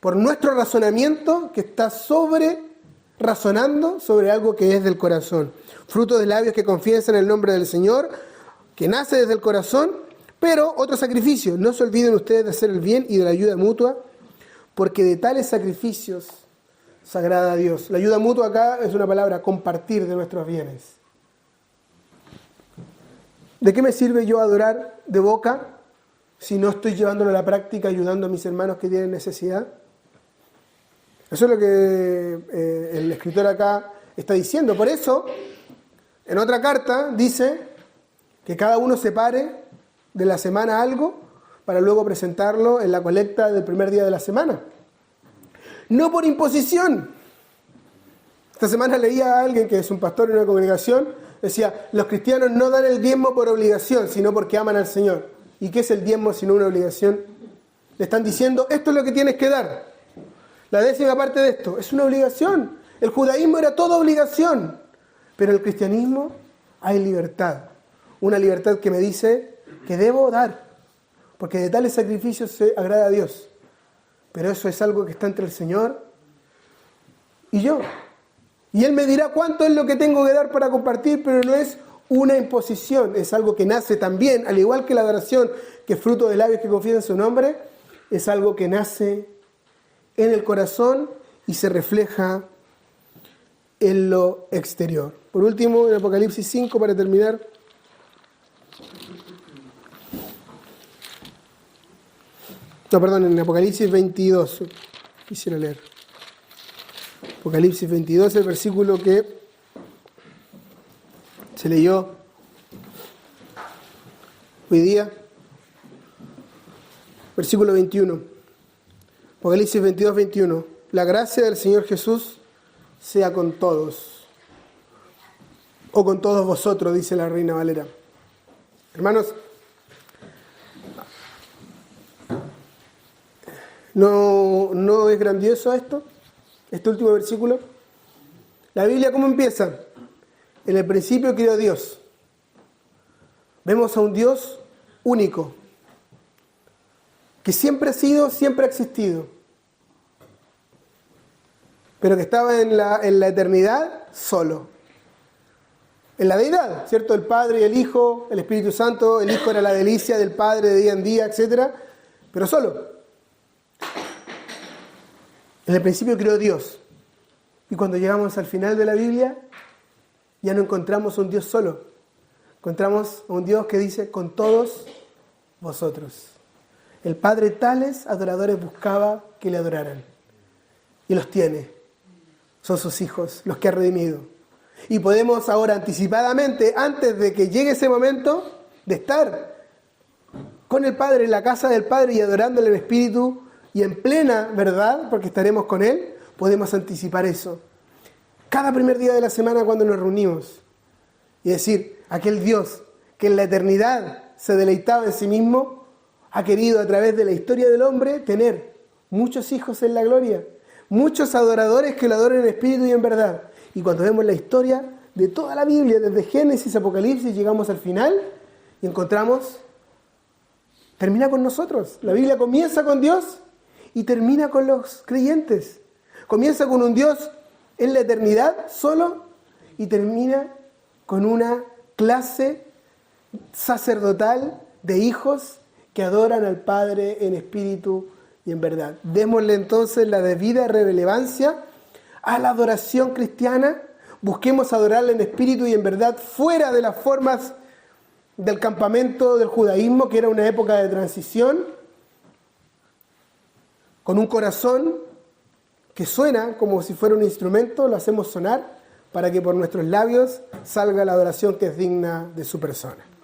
por nuestro razonamiento que está razonando sobre algo que es del corazón. Fruto de labios que confiesan el nombre del Señor, que nace desde el corazón. Pero otro sacrificio, no se olviden ustedes de hacer el bien y de la ayuda mutua, porque de tales sacrificios se agrada a Dios. La ayuda mutua acá es una palabra, compartir de nuestros bienes. ¿De qué me sirve yo adorar de boca si no estoy llevándolo a la práctica, ayudando a mis hermanos que tienen necesidad? Eso es lo que el escritor acá está diciendo. Por eso, en otra carta dice que cada uno separe de la semana algo para luego presentarlo en la colecta del primer día de la semana. No por imposición. Esta semana leía a alguien que es un pastor en una congregación, decía, los cristianos no dan el diezmo por obligación, sino porque aman al Señor. ¿Y qué es el diezmo sino una obligación? Le están diciendo, esto es lo que tienes que dar. La 10ª parte de esto es una obligación. El judaísmo era toda obligación, pero en el cristianismo hay libertad. Una libertad que me dice que debo dar, porque de tales sacrificios se agrada a Dios. Pero eso es algo que está entre el Señor y yo. Y Él me dirá cuánto es lo que tengo que dar para compartir, pero no es una imposición, es algo que nace también, al igual que la adoración, que es fruto de labios que confiesan su nombre, es algo que nace en el corazón y se refleja en lo exterior. Por último, en Apocalipsis 5, para terminar. No, perdón, en Apocalipsis 22, quisiera leer. Apocalipsis 22, el versículo que se leyó hoy día. Versículo 21. Apocalipsis 22, 21. La gracia del Señor Jesús sea con todos, o con todos vosotros, dice la Reina Valera. Hermanos, ¿no es grandioso esto? Este último versículo. La Biblia, ¿cómo empieza? En el principio creó Dios. Vemos a un Dios único, que siempre ha sido, siempre ha existido, pero que estaba en la eternidad solo. En la deidad, ¿cierto? El Padre y el Hijo, el Espíritu Santo, el Hijo era la delicia del Padre de día en día, etc. Pero solo. En el principio creó Dios. Y cuando llegamos al final de la Biblia, ya no encontramos a un Dios solo. Encontramos a un Dios que dice, con todos vosotros. El Padre tales adoradores buscaba que le adoraran. Y los tiene. Son sus hijos, los que ha redimido. Y podemos ahora anticipadamente, antes de que llegue ese momento, de estar con el Padre, en la casa del Padre y adorándole en espíritu y en plena verdad, porque estaremos con Él, podemos anticipar eso. Cada primer día de la semana cuando nos reunimos y decir, aquel Dios que en la eternidad se deleitaba en sí mismo, ha querido a través de la historia del hombre tener muchos hijos en la gloria, muchos adoradores que lo adoren en espíritu y en verdad. Y cuando vemos la historia de toda la Biblia, desde Génesis, Apocalipsis, llegamos al final y encontramos, termina con nosotros. La Biblia comienza con Dios y termina con los creyentes. Comienza con un Dios en la eternidad solo y termina con una clase sacerdotal de hijos que adoran al Padre en espíritu y en verdad. Démosle entonces la debida relevancia a la adoración cristiana. Busquemos adorarle en espíritu y en verdad fuera de las formas del campamento del judaísmo, que era una época de transición, con un corazón que suena como si fuera un instrumento, lo hacemos sonar para que por nuestros labios salga la adoración que es digna de su persona.